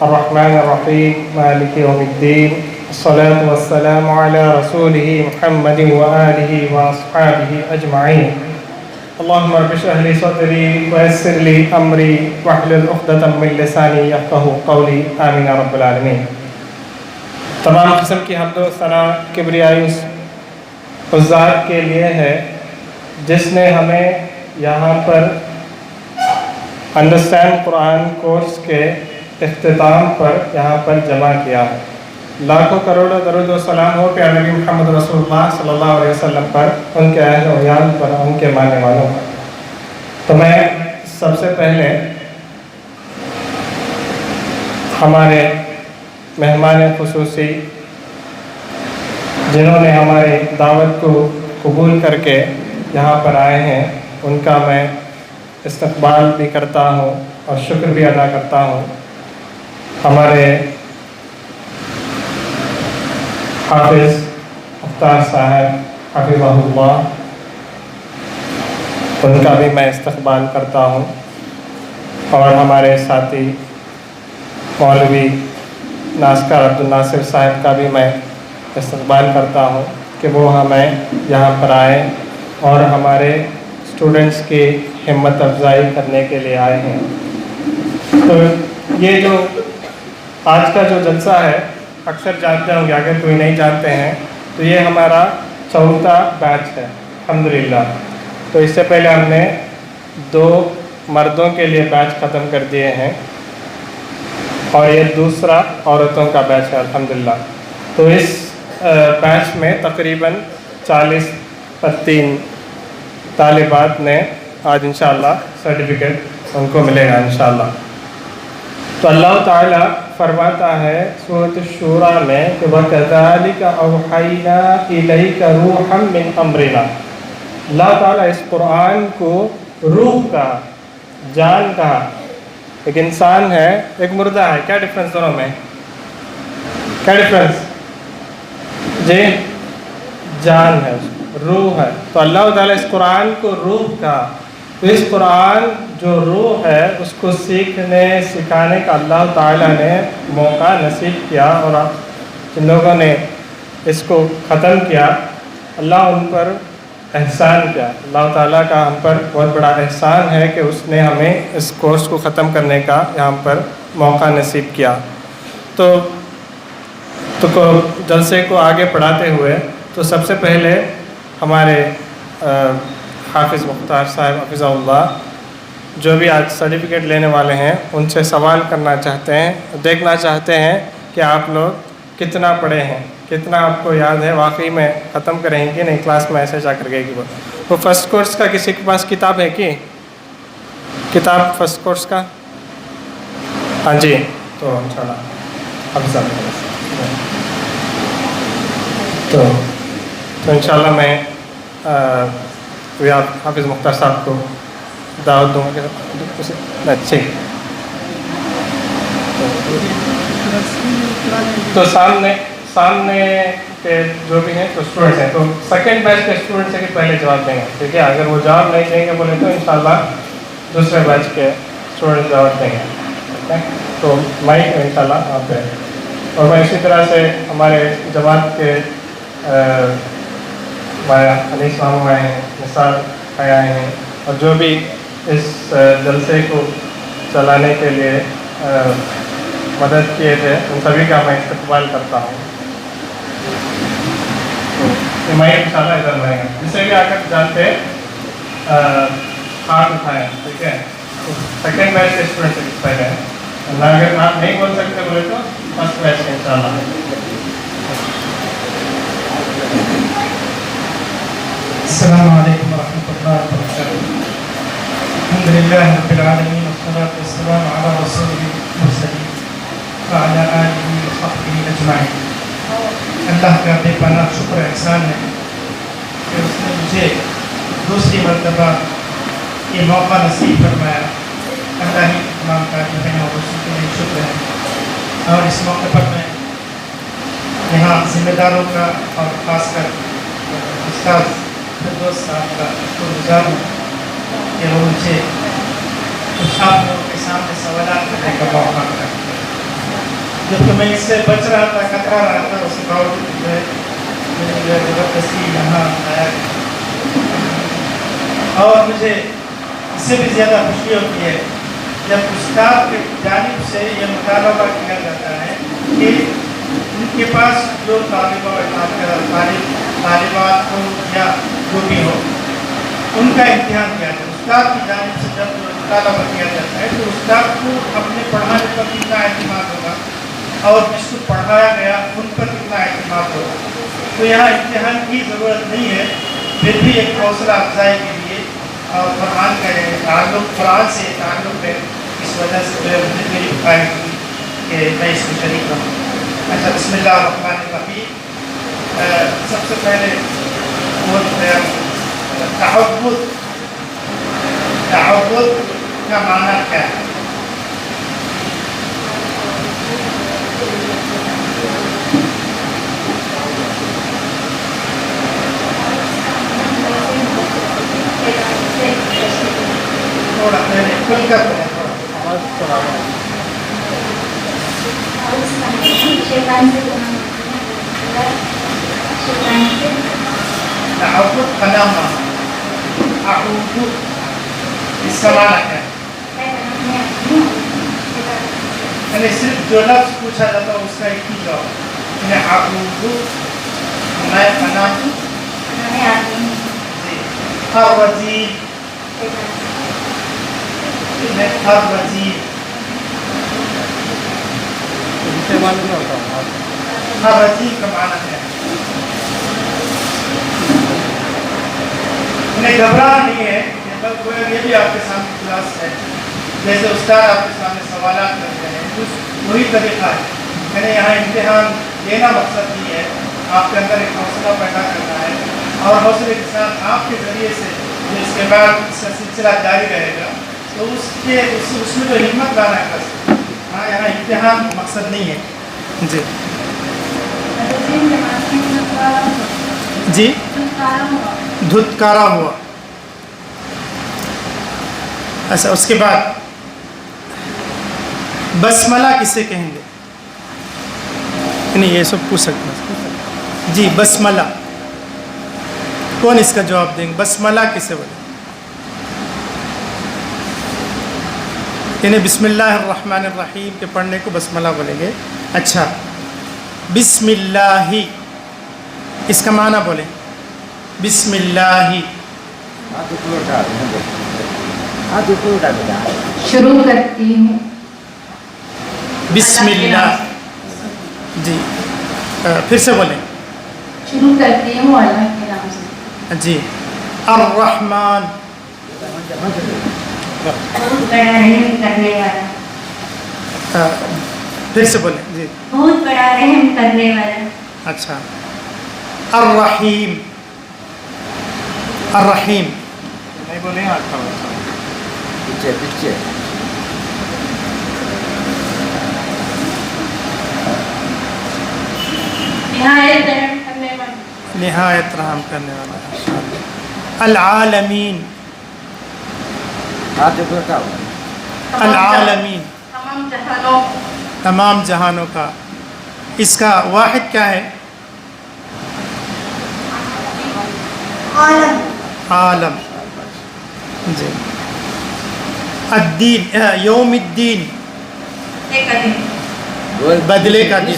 الرحمن الرحيم مالك يوم الدين الصلاة والسلام على رسوله محمد وآله وأصحابه أجمعين اللهم رب اشرح لي صدري ويسر لي أمري واحلل عقدة من لساني يفقهوا قولي آمين يا رب العالمين۔ تمام قسم کی حمد و ثنا کبریائی اس ذات کے لیے ہے جس نے ہمیں یہاں پر انڈرسٹینڈ قرآن کورس کے اختتام پر یہاں پر جمع کیا ہے۔ لاکھوں کروڑوں درود و سلام ہو پیارے نبی محمد رسول اللہ صلی اللہ علیہ وسلم پر، ان کے اہل و عیال پر، ان کے ماننے والوں پر۔ تو میں سب سے پہلے ہمارے مہمان خصوصی جنہوں نے ہماری دعوت کو قبول کر کے یہاں پر آئے ہیں ان کا میں استقبال بھی کرتا ہوں اور شکر بھی ادا کرتا ہوں۔ ہمارے حافظ مختار صاحب حفظہ اللہ، ان کا بھی میں استقبال کرتا ہوں، اور ہمارے ساتھی مولوی ناسکر عبدالناصر صاحب کا بھی میں استقبال کرتا ہوں کہ وہ ہمیں یہاں پر آئے اور ہمارے اسٹوڈنٹس کی ہمت افزائی کرنے کے لیے آئے ہیں۔ تو یہ جو آج کا جو جلسہ ہے اکثر جانتے ہوں گے، اگر کوئی نہیں جانتے ہیں تو یہ ہمارا چوتھا بیچ ہے الحمدللہ۔ تو اس سے پہلے ہم نے 2 مردوں کے لیے بیچ ختم کر دیے ہیں اور یہ دوسرا عورتوں کا بیچ ہے الحمدللہ۔ تو اس بیچ میں تقریباً 40 طالبات نے آج انشاءاللہ سرٹیفکیٹ ان کو ملے گا انشاءاللہ۔ تو اللہ تعالیٰ فرماتا ہے سورۃ الشورى میں کہ وَكَذَلِكَ أَوْحَيْنَا إِلَيْكَ رُوحًا مِّنْ أَمْرِنَا۔ اللہ تعالیٰ اس قرآن کو روح کہا، جان کہا۔ ایک انسان ہے، ایک مردہ ہے، کیا ڈفرنس دونوں میں؟ کیا ڈفرنس؟ جی جان ہے، روح ہے۔ تو اللہ تعالیٰ اس قرآن کو روح کہا۔ تو اس قرآن جو روح ہے اس کو سیکھنے سکھانے کا اللہ تعالیٰ نے موقع نصیب کیا، اور جن لوگوں نے اس کو ختم کیا اللہ ان پر احسان کیا۔ اللہ تعالیٰ کا ہم پر بہت بڑا احسان ہے کہ اس نے ہمیں اس کورس کو ختم کرنے کا یہاں پر موقع نصیب کیا۔ تو جلسے کو آگے پڑھاتے ہوئے تو سب سے پہلے ہمارے حافظ مختار صاحب حفظہ اللہ جو بھی آج سرٹیفکیٹ لینے والے ہیں ان سے سوال کرنا چاہتے ہیں، دیکھنا چاہتے ہیں کہ آپ لوگ کتنا پڑھے ہیں، کتنا آپ کو یاد ہے، واقعی میں ختم کریں کہ نہیں، کلاس میں ایسے جا کر گئے کہ وہ فرسٹ کورس کا کسی کے پاس کتاب ہے کہ کتاب فرسٹ کورس کا؟ ہاں جی، تو انشاءاللہ حفظہ تو انشاءاللہ میں حافظ مختار صاحب کو دعوت دوں گا۔ اچھا، تو سامنے کے جو بھی ہیں تو اسٹوڈنٹس ہیں، تو سیکنڈ بیچ کے اسٹوڈنٹس ہیں کہ پہلے جواب دیں گے، ٹھیک ہے؟ اگر وہ جواب نہیں دیں گے بولے تو انشاءاللہ دوسرے بیچ کے اسٹوڈنٹ جواب دیں گے، ٹھیک ہے؟ تو مائک انشاءاللہ آپ پہ، اور میں اسی طرح سے ہمارے جماعت کے انیس ماموں آئے ہیں، نثار آئے ہیں، اور جو بھی اس جلسے کو چلانے کے لیے مدد کیے تھے ان سبھی کا میں استقبال کرتا ہوں۔ میں انشاءاللہ ادھر رہیں گا، جسے بھی آ کر جانتے ہاتھ اٹھائیں، ٹھیک ہے؟ سیکنڈ بیچ کے اسٹوڈنٹ سے پہلے اگر آپ نہیں بول سکتے بولے تو فرسٹ بیچ کے انشاءاللہ۔ السلام علیکم ورحمۃ اللہ وبرکاتہ۔ الحمدللہ رب العالمین والصلاة والسلام علی رسول المرسلین وعلی آلہ وصحبہ اجمعین۔ اللہ کا بے پناہ شکر احسان ہے کہ اس نے مجھے دوسری مرتبہ یہ موقع نصیب فرمایا۔ اللہ ہی تمام تعریف ہیں اور اسی کے لیے شکر ہے۔ اور اس موقع پر میں یہاں ذمہ داروں کا اور خاص کر استاد فردوس صاحب کا شکر گزار ہوں کہ وہ مجھے کچھ آپ لوگوں کے سامنے سوالات کرنے کا موقع ملا۔ جبکہ میں اس سے بچ رہا تھا، کترا رہا تھا، اس کے باوجود جو ہے مجھے جو ہے زبردستی یہاں آیا. اور مجھے اس سے بھی زیادہ خوشی ہوتی ہے جب استاد کی جانب سے یہ مطالبہ کیا جاتا ہے کہ ان کے پاس جو طالبات ہو یا جو بھی ہو ان کا امتحان کیا جائے. استاد کی جانب سے جب مطالبہ کیا جاتا ہے تو استاد کو اپنے پڑھانے پر کتنا اعتماد ہوگا اور جس کو پڑھایا گیا ان پر کتنا اعتماد ہوگا. تو یہاں امتحان کی ضرورت نہیں ہے، پھر بھی ایک حوصلہ افزائی کے لیے اور قرآن کا تعلق، قرآن سے تعلق ہے، اس وجہ سے جو ہے مجھے میری خواہش کی کہ میں اس کو شریک ہوں. اچھا، بسم اللہ الرحمن الرحیم. سب سے پہلے تعبد کا معنی کیا ہے؟ تھوڑا پہلے کھل کر بولیں. تعبد پناہ مانگنا. اعوذ اس کا معنی کیا ہے؟ یعنی صرف جو لفظ پوچھا جاتا ہے اس کا ایک ہی جواب. یعنی اعوذ میں پناہ ہوں. الرجیم الرجیم الرجیم کا معنی ہے انہیں گھبرانا نہیں ہے. یہ بھی آپ کے سامنے کلاس ہے، جیسے استاد آپ کے سامنے سوالات کرتے ہیں وہی طریقہ ہے. میں نے یہاں امتحان لینا مقصد نہیں ہے، آپ کے اندر ایک حوصلہ پیدا کرنا ہے اور حوصلے کے ساتھ آپ کے ذریعے سے اس کے بعد اس کا سلسلہ جاری رہے گا تو اس میں جو ہمت لانا ہے بس. ہاں، یہاں امتحان مقصد نہیں ہے. جی جی دھتکارا ہوا. اچھا، اس کے بعد بسملہ کسے کہیں گے؟ نہیں، یہ سب پوچھ سکتے ہیں. جی بسملہ کون اس کا جواب دیں گے؟ بسملہ کسے بولیں؟ یعنی بسم اللہ الرحمن الرحیم کے پڑھنے کو بسملہ بولیں گے. اچھا، بسم اللہ اس کا معنی بولیں. بسم اللہ شروع کرتی ہوں. بسم اللہ. جی پھر سے بولیں. شروع کرتی ہوں اللہ کے نام سے. جی الرحمن. بہت بڑا رحم کرنے والا. پھر سے بولیں. جی بہت بڑا رحم کرنے والا. اچھا، الرحیم. الرحیم نہیں بولیں. پیچھے نہایت رحم کرنے والا. نہایت رحم کرنے والا. العالمین. العالمین تمام جہانوں کا. اس کا واحد کیا ہے؟ عالم. جی الدین. یوم الدین بدلے کا دن.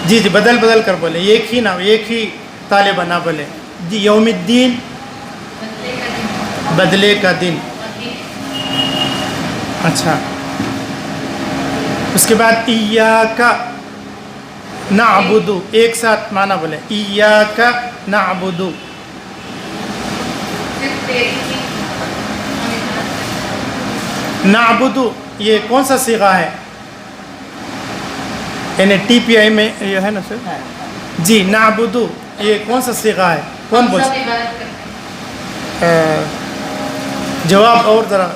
جی جی بدل کر بولے. ایک ہی نہ، ایک ہی طالبہ نہ بولے. جی یوم الدین بدلے کا دن. اچھا، اس کے بعد ایاک نعبد. ایک ساتھ معنی بولے. ایاک نعبد. نعبد یہ کون سا صیغہ ہے؟ یعنی ٹی پی آئی میں یہ ہے نا سر. جی نعبد یہ کون سا صیغہ ہے؟ کون بول جواب اور ذرا.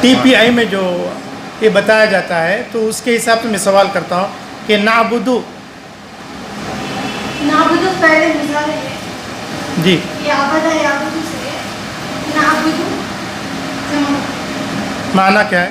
ٹی پی آئی میں جو یہ بتایا جاتا ہے تو اس کے حساب سے میں سوال کرتا ہوں کہ نعبد پہلے مثال ہے. جی یہ عبادہ یعبدو سے نعبدو معنی کیا ہے؟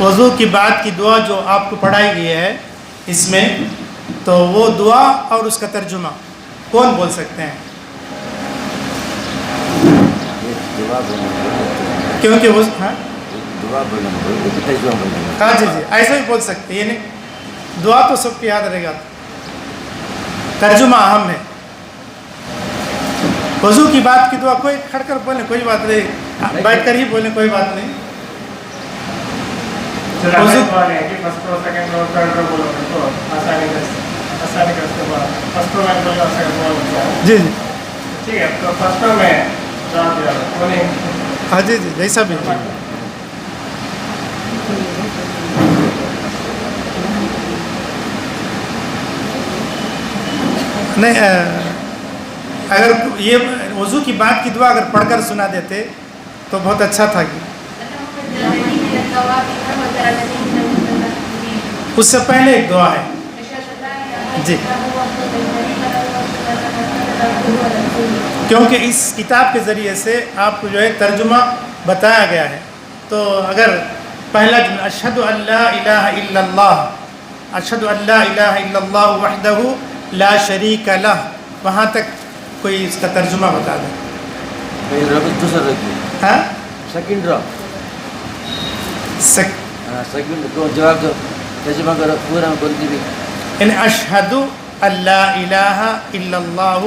وضو کی بعد کی دعا جو آپ کو پڑھائی گئی ہے اس میں، تو وہ دعا اور اس کا ترجمہ کون بول سکتے ہیں؟ یہ دعا بولنا بولنا کیونکہ وہ ہاں دعا بولنا بولنا ترجمہ بولنا ہاں جی جی ایسا بھی بول سکتے ہیں، یعنی دعا تو سب کو یاد رہے گا، ترجمہ اہم ہے۔ وضو کی بات کی دعا کوئی کھڑ کر بولیں کوئی بات نہیں، بیٹھ کر ہی بولیں کوئی بات نہیں۔ وضو first row second row third row بولو تو آسانی سے فسٹ رو میں بولو سیکنڈ رو جی جی ٹھیک ہے، تو فسٹ رو میں جواب دیا بولیں ہاں جی جی جیسا بھی نہیں اگر یہ وضو کی بات کی دعا اگر پڑھ کر سنا دیتے تو بہت اچھا تھا۔ اس سے پہلے ایک دعا ہے جی، کیونکہ اس کتاب کے ذریعے سے آپ کو جو ہے ترجمہ بتایا گیا ہے، تو اگر پہلا جملہ اشہد ان لا الہ الا اللہ، اشہد ان لا الہ الا اللہ وحدہ لا شریک لہ، وہاں تک کوئی اس کا ترجمہ بتا دیں۔ رب دوسرا رکھیے ہاں سیکنڈ رو سیکنڈ کو جواب دو، ترجمہ کرو پورا بولتی بھی یعنی اشہد ان لا الہ الا اللہ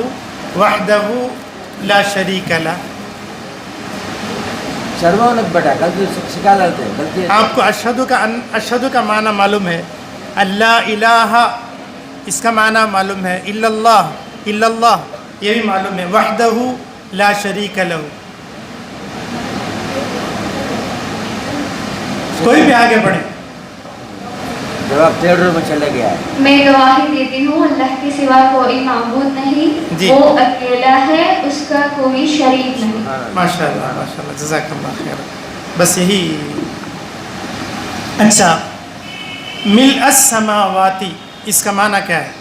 وحدہ لا شریک لہ۔ شرما نک بیٹا غلطی سکھا ڈالتے ہیں غلطی آپ کو اشہد کا معنی معلوم ہے، اللہ الہ اس کا معنی معلوم ہے، الا اللہ یہ بھی معلوم ہے، وحدہ لا شریک لہ۔ کوئی بھی آگے بڑھے۔ جواب تھرڈ رو میں چلا گیا ہے۔ میں گواہی دیتی ہوں اللہ کے سوا کوئی معبود نہیں، جی۔ وہ اکیلا ہے، اس کا کوئی شریک نہیں۔ ماشاء اللہ جزاک اللہ خیر۔ بس یہی اچھا، ملء السماواتی اس کا معنی کیا ہے؟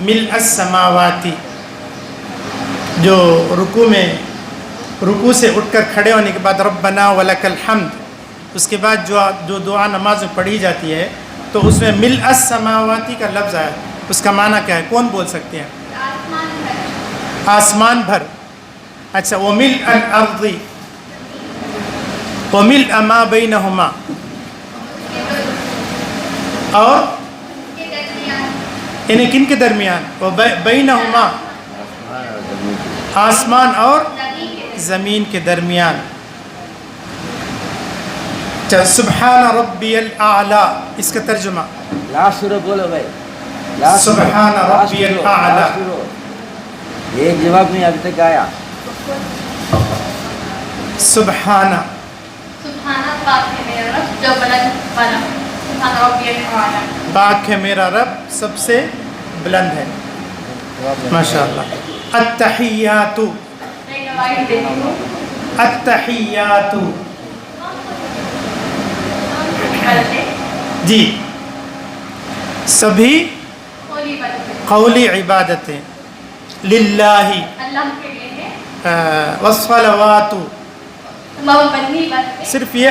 ملء السماواتی جو رکوع سے اٹھ کر کھڑے ہونے کے بعد ربنا ولک الحمد، اس کے بعد جو دعا نماز میں پڑھی جاتی ہے تو اس میں ملء السماواتی کا لفظ ہے، اس کا معنی کیا ہے؟ کون بول سکتے ہیں؟ آسمان بھر۔ اچھا، وملء الارض وملء ما بینہما، اور یعنی کن کے درمیان؟ بینہما آسمان اور زمین کے درمیان۔ سبحان ربی الاعلی اس کا ترجمہ لاسٹ رو بولو بھائی، سبحان ربی الاعلی۔ یہ جواب نہیں ابھی تک آیا۔ سبحانہ سبحانہ پاک ہے میرا رب جو بلند والا، سبحان ربی الاعلی۔ پاک ہے میرا رب سب سے بلند ہے، ماشاء اللہ۔ التحیات میں گواہی دیتی ہوں التحیات کرتے جی، سبھی قولی باتیں قولی عبادتیں للہ اللہ کے لیے ہے، والصلوات، مبنی باتیں صرف یہ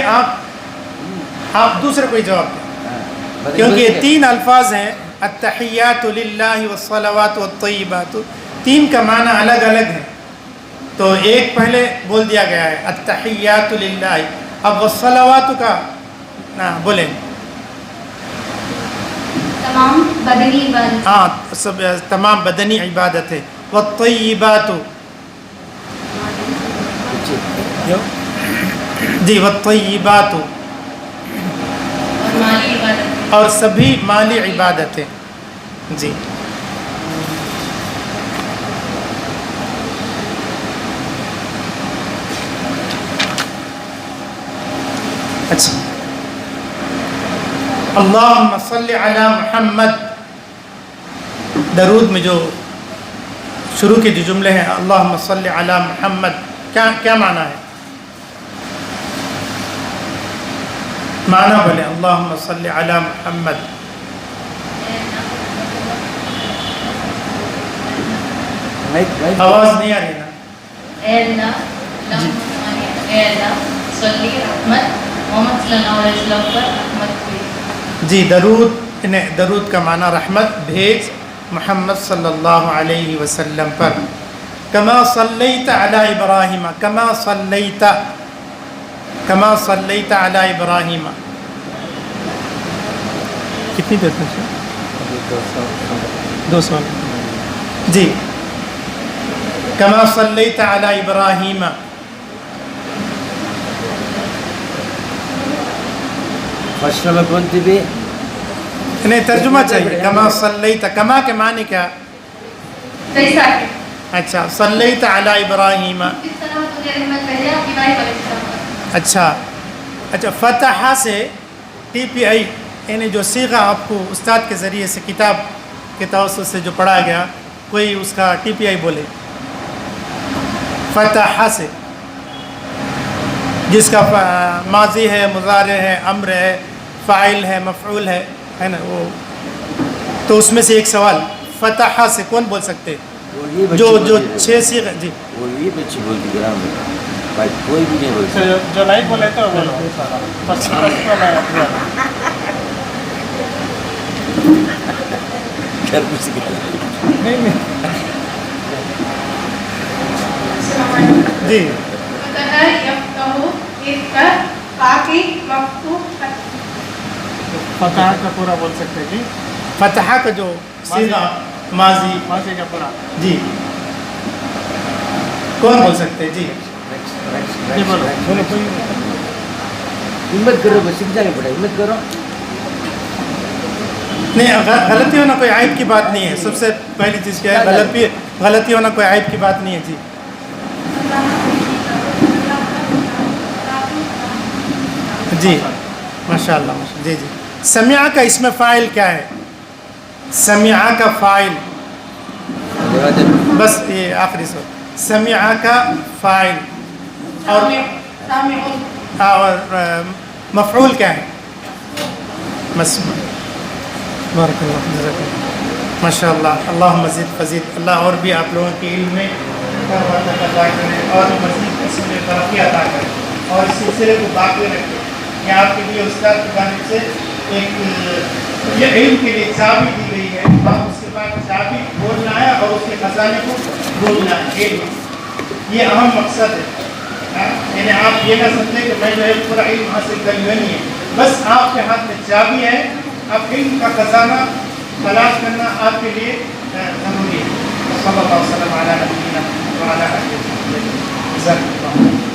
آپ دوسرے کوئی جواب دیں، کیونکہ یہ تین الفاظ ہیں، التحیات للہ والصلوات والطیبات، تین کا معنی الگ الگ ہے، تو ایک پہلے بول دیا گیا ہے التحیات للہ، اب والصلوات کا بولیں تمام بدنی عبادت، ہاں سب تمام بدنی عبادتیں، والطیبات جی، والطیبات اور مالی عبادت۔ اور سبھی مالی عبادتیں جی۔ اچھا، اللہم صلی علی محمد، درود میں جو شروع کے جو جملے ہیں اللہم صلی علی محمد، کیا معنی ہے؟ معنی بولے اللہم صلی علی محمد۔ آواز نہیں آ رہی نا؟ اے اللہ، اے اللہ صلی رحمت محمد صلی اللہ علیہ وسلم پر رحمت جی درود کا معنی رحمت بھیج محمد صلی اللہ علیہ وسلم پر. کما صلیت علی ابراہیم، کما صلیت علی ابراہیم. کتنی دیر تک؟ 200. جی کما صلیت علی ابراہیم. فشل میں کونتی بھی نہیں ترجمہ چاہیے. کما صلیت، کما کے معنی کیا؟ جیسا کہ اچھا صلیت علی ابراہیم. جس طرح تو نے رحمت بھیجا ابراہیم علیہ السلام پر. اچھا فتح سے ٹی پی آئی، یعنی جو صیغہ آپ کو استاد کے ذریعے سے کتاب کے توسط سے جو پڑھا گیا، کوئی اس کا ٹی پی آئی بولے. فتح سے جس کا ماضی ہے، مضارع ہے، امر ہے، فاعل ہے، مفعول ہے نا وہ. تو اس میں سے ایک سوال، فتح سے کون بول سکتے؟ جو 6 صیغے. جی وہ یہ بچی بولتی گرام میں بھائی، کوئی بھی نہیں بولتی. جو نہیں بولے تو بولو. گھر میں سے جی فتح یفتح اذکر باقی مفتوح. فتح کا پورا بول سکتے جی. فتح کا جو صیغہ ماضی. ماضی کا پورا. جی کون بول سکتے؟ جی جی بولو. ہمت کرو، بس سیکھ جائیں گے بیٹا، ہمت کرو. نہیں، غلطی ہونا کوئی عیب کی بات نہیں ہے. سب سے پہلی چیز کیا ہے؟ غلطی ہونا کوئی عیب کی بات نہیں ہے. جی جی ماشاء اللہ. جی سمع کا اس میں فاعل کیا ہے؟ سمع کا فاعل بس یہ آخری سو. سمع کا فاعل اور مفعول کیا ہے؟ مسمع. بارک اللہ جزاک اللہ. ماشاء اللہ. اللہ مزید فزید. اللہ اور بھی آپ لوگوں کے علم میں اور مزید قسم میں ترقی عطا کرے اور اس سلسلے کو باقی رکھے. یہ آپ کے لیے استاد کی جانب سے ایک یہ علم کے لیے چابی دی گئی ہے. آپ اس کے بعد چابی بولنا ہے اور اس کے خزانے کو بولنا ہے. علم یہ اہم مقصد ہے. یعنی آپ یہ نہ سمجھیں کہ میں جو ہے پورا علم حاصل کر لوں. نہیں ہے، بس آپ کے ہاتھ میں چابی ہے. اب علم کا خزانہ تلاش کرنا آپ کے لیے ضروری ہے. صلی اللہ علیہ وسلم علی نبینا وعلی آلہ وصحبہ. جزاک اللہ.